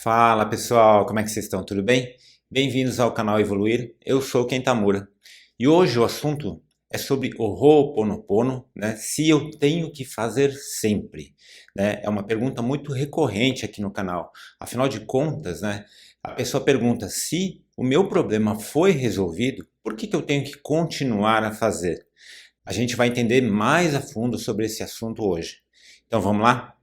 Fala pessoal, como é que vocês estão? Tudo bem? Bem-vindos ao canal Evoluir, eu sou o Kentamura. E hoje o assunto é sobre o Ho'oponopono, né? Se eu tenho que fazer sempre, né? É uma pergunta muito recorrente aqui no canal. Afinal de contas, né? A pessoa pergunta, se o meu problema foi resolvido, por que eu tenho que continuar a fazer? A gente vai entender mais a fundo sobre esse assunto hoje. Então vamos lá?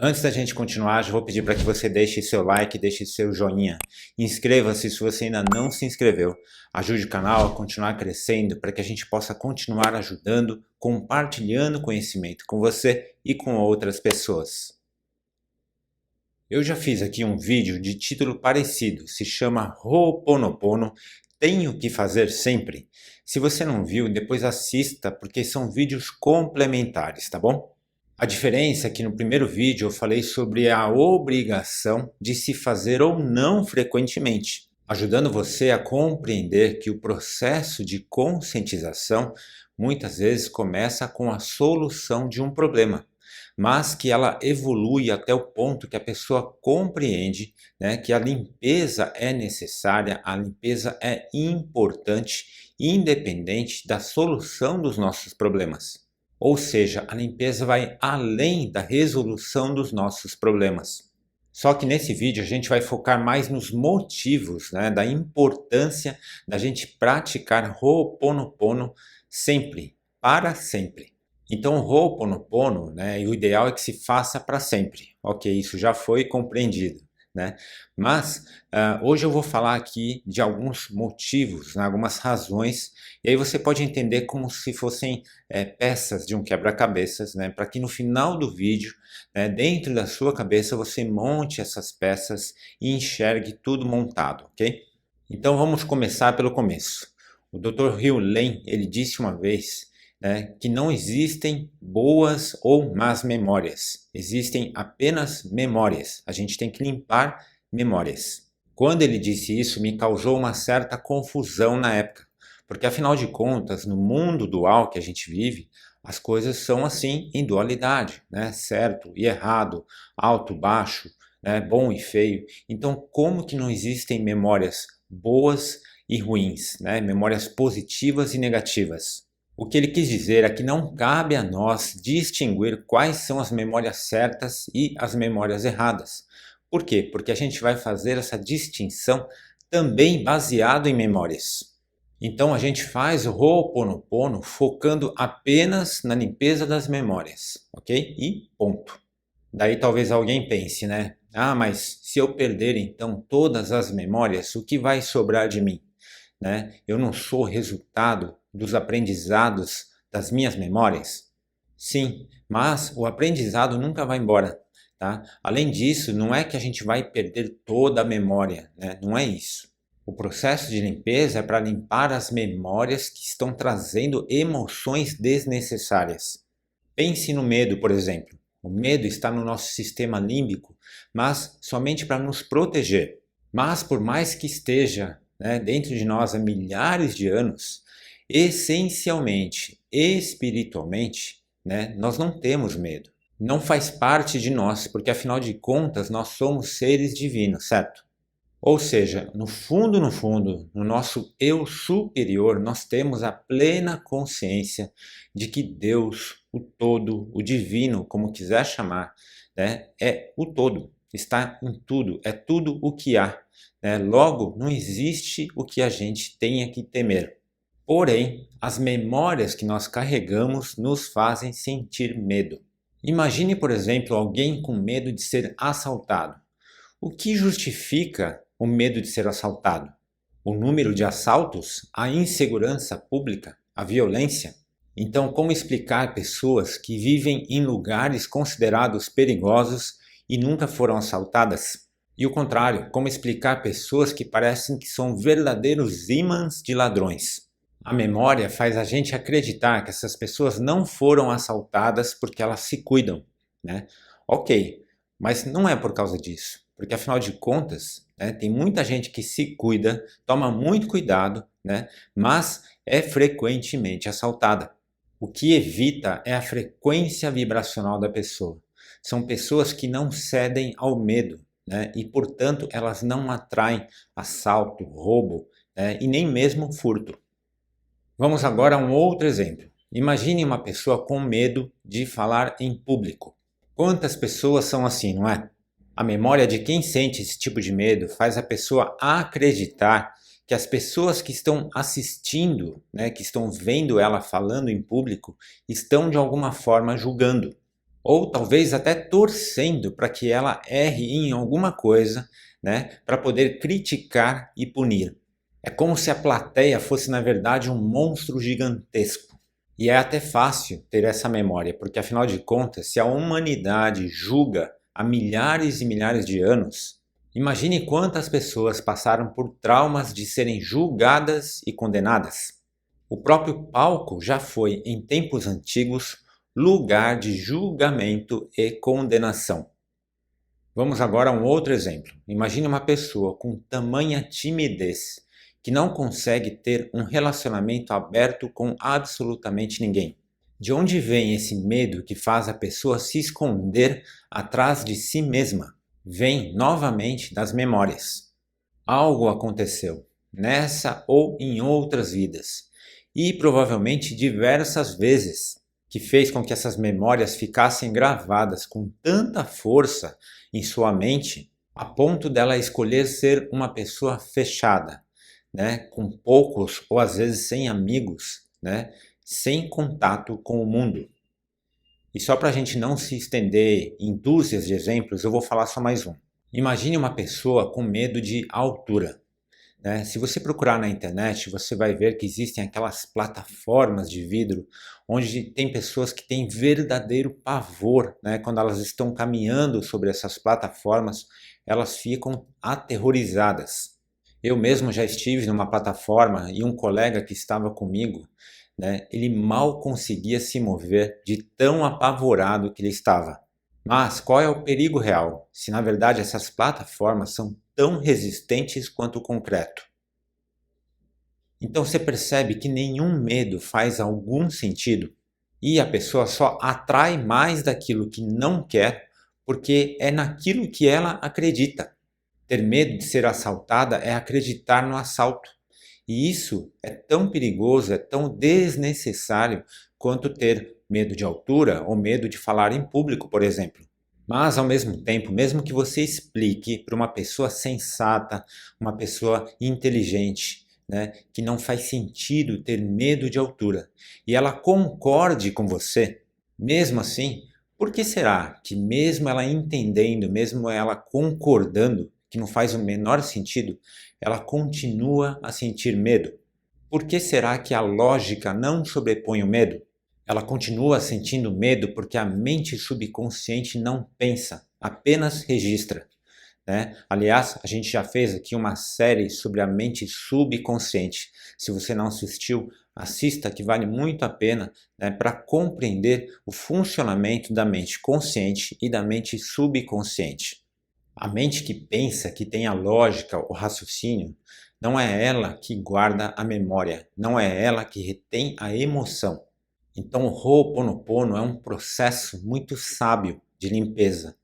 Antes da gente continuar, já vou pedir para que você deixe seu like, deixe seu joinha. Inscreva-se se você ainda não se inscreveu. Ajude o canal a continuar crescendo para que a gente possa continuar ajudando, compartilhando conhecimento com você e com outras pessoas. Eu já fiz aqui um vídeo de título parecido, se chama Ho'oponopono, Tenho que Fazer Sempre. Se você não viu, depois assista porque são vídeos complementares, tá bom? A diferença é que no primeiro vídeo eu falei sobre a obrigação de se fazer ou não frequentemente, ajudando você a compreender que o processo de conscientização muitas vezes começa com a solução de um problema, mas que ela evolui até o ponto que a pessoa compreende, né, que a limpeza é necessária, a limpeza é importante, independente da solução dos nossos problemas. Ou seja, a limpeza vai além da resolução dos nossos problemas. Só que nesse vídeo a gente vai focar mais nos motivos, né, da importância da gente praticar Ho'oponopono sempre, para sempre. Então o Ho'oponopono, né, e o ideal é que se faça para sempre. Ok, isso já foi compreendido, né? Mas hoje eu vou falar aqui de alguns motivos, né, algumas razões, e aí você pode entender como se fossem peças de um quebra-cabeças, né, para que no final do vídeo, né, dentro da sua cabeça, você monte essas peças e enxergue tudo montado, ok? Então vamos começar pelo começo. O Dr. Hugh Lane, ele disse uma vez, né, que não existem boas ou más memórias, existem apenas memórias. A gente tem que limpar memórias. Quando ele disse isso, me causou uma certa confusão na época, porque afinal de contas, no mundo dual que a gente vive, as coisas são assim em dualidade, né? Certo e errado, alto, baixo, né? Bom e feio. Então, como que não existem memórias boas e ruins, né? Memórias positivas e negativas? O que ele quis dizer é que não cabe a nós distinguir quais são as memórias certas e as memórias erradas. Por quê? Porque a gente vai fazer essa distinção também baseado em memórias. Então a gente faz o Ho'oponopono focando apenas na limpeza das memórias, ok? E ponto. Daí talvez alguém pense, né? Ah, mas se eu perder então todas as memórias, o que vai sobrar de mim? Né? Eu não sou resultado dos aprendizados das minhas memórias? Sim, mas o aprendizado nunca vai embora, tá? Além disso, não é que a gente vai perder toda a memória, né? Não é isso. O processo de limpeza é para limpar as memórias que estão trazendo emoções desnecessárias. Pense no medo, por exemplo. O medo está no nosso sistema límbico, mas somente para nos proteger. Mas por mais que esteja, né, dentro de nós há milhares de anos, essencialmente, espiritualmente, né, nós não temos medo. Não faz parte de nós, porque afinal de contas nós somos seres divinos, certo? Ou seja, no fundo, no nosso eu superior, nós temos a plena consciência de que Deus, o todo, o divino, como quiser chamar, né, é o todo, está em tudo, é tudo o que há. Né? Logo, não existe o que a gente tenha que temer. Porém, as memórias que nós carregamos nos fazem sentir medo. Imagine, por exemplo, alguém com medo de ser assaltado. O que justifica o medo de ser assaltado? O número de assaltos? A insegurança pública? A violência? Então, como explicar pessoas que vivem em lugares considerados perigosos e nunca foram assaltadas? E o contrário, como explicar pessoas que parecem que são verdadeiros ímãs de ladrões? A memória faz a gente acreditar que essas pessoas não foram assaltadas porque elas se cuidam, né? Ok, mas não é por causa disso. Porque afinal de contas, né, tem muita gente que se cuida, toma muito cuidado, né? Mas é frequentemente assaltada. O que evita é a frequência vibracional da pessoa. São pessoas que não cedem ao medo, né? E, portanto, elas não atraem assalto, roubo, né? E nem mesmo furto. Vamos agora a um outro exemplo. Imagine uma pessoa com medo de falar em público. Quantas pessoas são assim, não é? A memória de quem sente esse tipo de medo faz a pessoa acreditar que as pessoas que estão assistindo, né, que estão vendo ela falando em público, estão de alguma forma julgando. Ou talvez até torcendo para que ela erre em alguma coisa, né, para poder criticar e punir. É como se a plateia fosse, na verdade, um monstro gigantesco. E é até fácil ter essa memória, porque afinal de contas, se a humanidade julga há milhares e milhares de anos, imagine quantas pessoas passaram por traumas de serem julgadas e condenadas. O próprio palco já foi, em tempos antigos, lugar de julgamento e condenação. Vamos agora a um outro exemplo. Imagine uma pessoa com tamanha timidez que não consegue ter um relacionamento aberto com absolutamente ninguém. De onde vem esse medo que faz a pessoa se esconder atrás de si mesma? Vem novamente das memórias. Algo aconteceu, nessa ou em outras vidas, e provavelmente diversas vezes, que fez com que essas memórias ficassem gravadas com tanta força em sua mente, a ponto dela escolher ser uma pessoa fechada, né, com poucos ou às vezes sem amigos, né, sem contato com o mundo. E só para a gente não se estender em dúzias de exemplos, eu vou falar só mais um. Imagine uma pessoa com medo de altura, né? Se você procurar na internet, você vai ver que existem aquelas plataformas de vidro onde tem pessoas que têm verdadeiro pavor, né? Quando elas estão caminhando sobre essas plataformas, elas ficam aterrorizadas. Eu mesmo já estive numa plataforma e um colega que estava comigo, né? Ele mal conseguia se mover de tão apavorado que ele estava. Mas qual é o perigo real, se na verdade essas plataformas são tão resistentes quanto o concreto? Então você percebe que nenhum medo faz algum sentido e a pessoa só atrai mais daquilo que não quer porque é naquilo que ela acredita. Ter medo de ser assaltada é acreditar no assalto. E isso é tão perigoso, é tão desnecessário quanto ter medo de altura ou medo de falar em público, por exemplo. Mas, ao mesmo tempo, mesmo que você explique para uma pessoa sensata, uma pessoa inteligente, né, que não faz sentido ter medo de altura, e ela concorde com você, mesmo assim, por que será que mesmo ela entendendo, mesmo ela concordando, que não faz o menor sentido, ela continua a sentir medo? Por que será que a lógica não sobrepõe o medo? Ela continua sentindo medo porque a mente subconsciente não pensa, apenas registra, né? Aliás, a gente já fez aqui uma série sobre a mente subconsciente. Se você não assistiu, assista, que vale muito a pena, né, para compreender o funcionamento da mente consciente e da mente subconsciente. A mente que pensa, que tem a lógica, o raciocínio, não é ela que guarda a memória, não é ela que retém a emoção. Então o Ho'oponopono é um processo muito sábio de limpeza,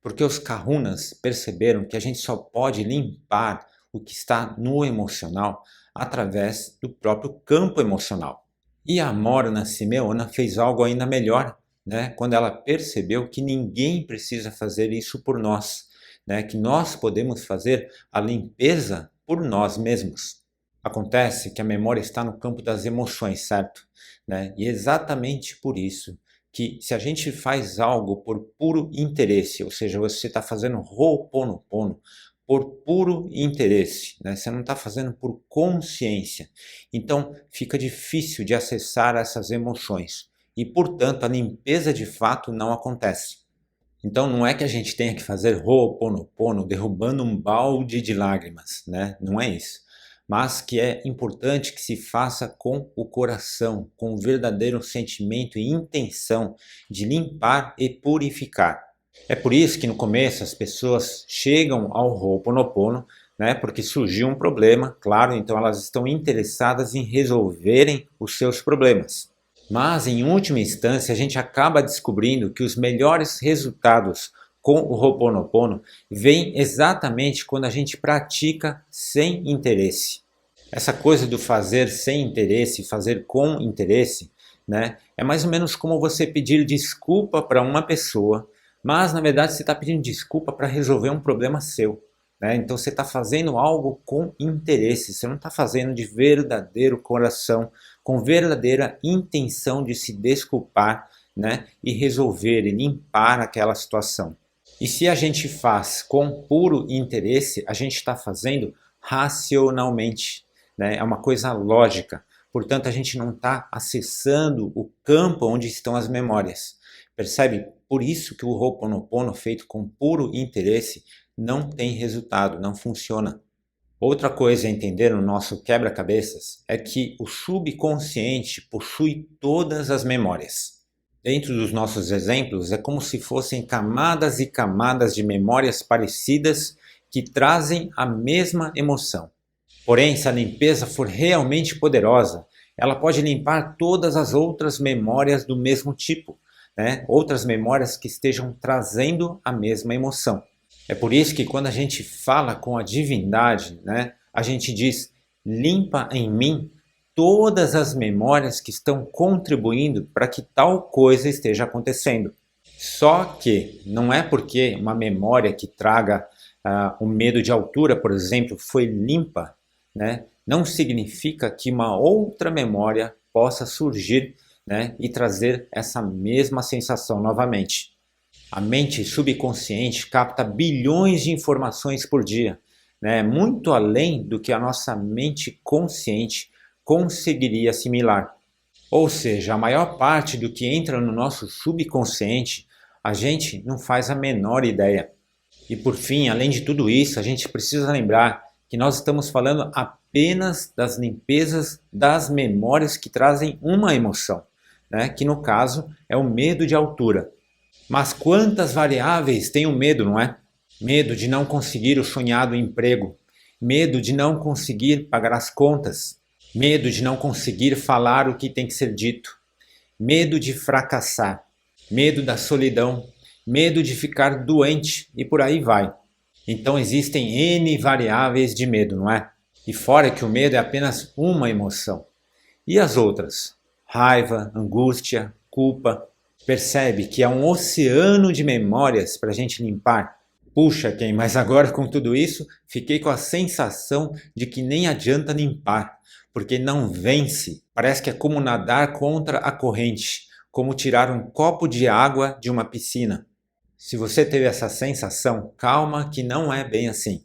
porque os kahunas perceberam que a gente só pode limpar o que está no emocional através do próprio campo emocional. E a Morna Simeona fez algo ainda melhor, né? Quando ela percebeu que ninguém precisa fazer isso por nós, né? Que nós podemos fazer a limpeza por nós mesmos. Acontece que a memória está no campo das emoções, certo? Né? E é exatamente por isso que se a gente faz algo por puro interesse, ou seja, você está fazendo Ho'oponopono por puro interesse, né? Você não está fazendo por consciência, então fica difícil de acessar essas emoções e, portanto, a limpeza de fato não acontece. Então não é que a gente tenha que fazer Ho'oponopono derrubando um balde de lágrimas, né? Não é isso. Mas que é importante que se faça com o coração, com o verdadeiro sentimento e intenção de limpar e purificar. É por isso que no começo as pessoas chegam ao Ho'oponopono né? Porque surgiu um problema, claro, então elas estão interessadas em resolverem os seus problemas. Mas, em última instância, a gente acaba descobrindo que os melhores resultados com o Ho'oponopono vêm exatamente quando a gente pratica sem interesse. Essa coisa do fazer sem interesse, fazer com interesse, né, é mais ou menos como você pedir desculpa para uma pessoa, mas na verdade você está pedindo desculpa para resolver um problema seu. Né? Então você está fazendo algo com interesse, você não está fazendo de verdadeiro coração, com verdadeira intenção de se desculpar, né, e resolver e limpar aquela situação. E se a gente faz com puro interesse, a gente está fazendo racionalmente, né? É uma coisa lógica. Portanto, a gente não está acessando o campo onde estão as memórias. Percebe? Por isso que o Ho'oponopono feito com puro interesse não tem resultado, não funciona. Outra coisa a entender no nosso quebra-cabeças é que o subconsciente possui todas as memórias. Dentro dos nossos exemplos, é como se fossem camadas e camadas de memórias parecidas que trazem a mesma emoção. Porém, se a limpeza for realmente poderosa, ela pode limpar todas as outras memórias do mesmo tipo, né? Outras memórias que estejam trazendo a mesma emoção. É por isso que quando a gente fala com a divindade, né, a gente diz, limpa em mim todas as memórias que estão contribuindo para que tal coisa esteja acontecendo. Só que não é porque uma memória que traga o medo de altura, por exemplo, foi limpa, né, não significa que uma outra memória possa surgir, né, e trazer essa mesma sensação novamente. A mente subconsciente capta bilhões de informações por dia, né, muito além do que a nossa mente consciente conseguiria assimilar. Ou seja, a maior parte do que entra no nosso subconsciente, a gente não faz a menor ideia. E por fim, além de tudo isso, a gente precisa lembrar que nós estamos falando apenas das limpezas das memórias que trazem uma emoção, né, que no caso é o medo de altura. Mas quantas variáveis tem o medo, não é? Medo de não conseguir o sonhado emprego, medo de não conseguir pagar as contas, medo de não conseguir falar o que tem que ser dito, medo de fracassar, medo da solidão, medo de ficar doente e por aí vai. Então existem N variáveis de medo, não é? E fora que o medo é apenas uma emoção. E as outras? Raiva, angústia, culpa. Percebe que é um oceano de memórias para a gente limpar. Puxa, mas agora com tudo isso, fiquei com a sensação de que nem adianta limpar, porque não vence. Parece que é como nadar contra a corrente, como tirar um copo de água de uma piscina. Se você teve essa sensação, calma que não é bem assim.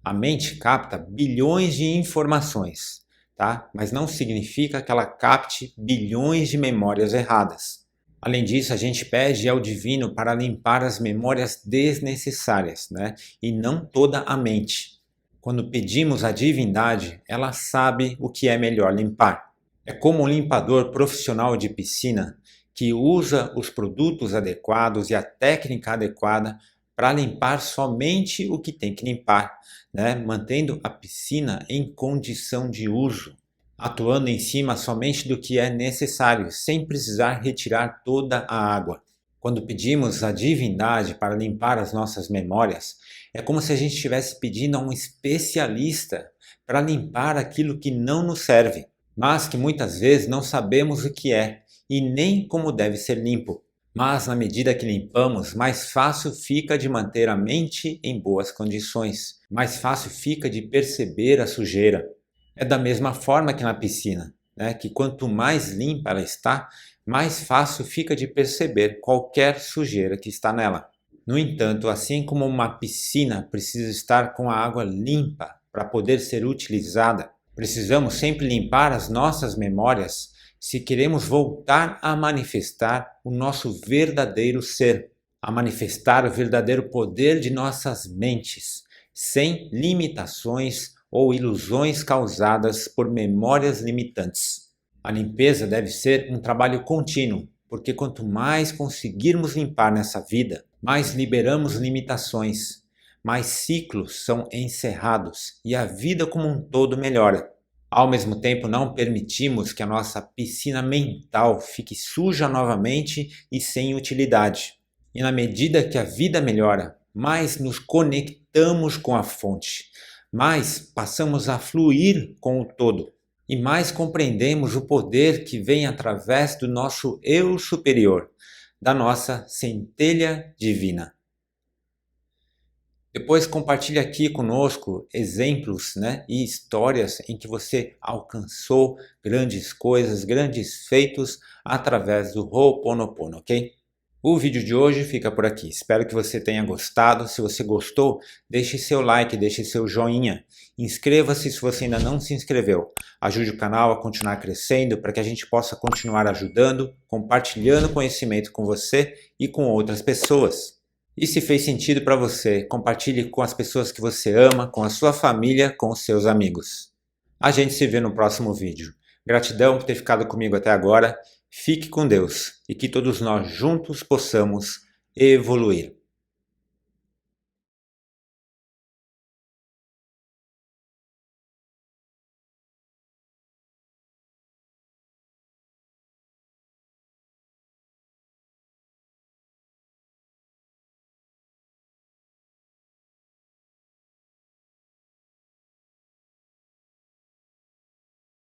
A mente capta bilhões de informações, tá? Mas não significa que ela capte bilhões de memórias erradas. Além disso, a gente pede ao divino para limpar as memórias desnecessárias, né? E não toda a mente. Quando pedimos à divindade, ela sabe o que é melhor limpar. É como um limpador profissional de piscina que usa os produtos adequados e a técnica adequada para limpar somente o que tem que limpar, né? Mantendo a piscina em condição de uso, atuando em cima somente do que é necessário, sem precisar retirar toda a água. Quando pedimos à divindade para limpar as nossas memórias, é como se a gente estivesse pedindo a um especialista para limpar aquilo que não nos serve, mas que muitas vezes não sabemos o que é e nem como deve ser limpo. Mas na medida que limpamos, mais fácil fica de manter a mente em boas condições, mais fácil fica de perceber a sujeira. É da mesma forma que na piscina, né? Que quanto mais limpa ela está, mais fácil fica de perceber qualquer sujeira que está nela. No entanto, assim como uma piscina precisa estar com a água limpa para poder ser utilizada, precisamos sempre limpar as nossas memórias se queremos voltar a manifestar o nosso verdadeiro ser, a manifestar o verdadeiro poder de nossas mentes, sem limitações ou ilusões causadas por memórias limitantes. A limpeza deve ser um trabalho contínuo, porque quanto mais conseguirmos limpar nessa vida, mais liberamos limitações, mais ciclos são encerrados e a vida como um todo melhora. Ao mesmo tempo, não permitimos que a nossa piscina mental fique suja novamente e sem utilidade. E na medida que a vida melhora, mais nos conectamos com a fonte, mais passamos a fluir com o todo e mais compreendemos o poder que vem através do nosso eu superior, da nossa centelha divina. Depois compartilhe aqui conosco exemplos, e histórias em que você alcançou grandes coisas, grandes feitos através do Ho'oponopono, ok? O vídeo de hoje fica por aqui. Espero que você tenha gostado. Se você gostou, deixe seu like, deixe seu joinha. Inscreva-se se você ainda não se inscreveu. Ajude o canal a continuar crescendo para que a gente possa continuar ajudando, compartilhando conhecimento com você e com outras pessoas. E se fez sentido para você, compartilhe com as pessoas que você ama, com a sua família, com os seus amigos. A gente se vê no próximo vídeo. Gratidão por ter ficado comigo até agora. Fique com Deus e que todos nós juntos possamos evoluir.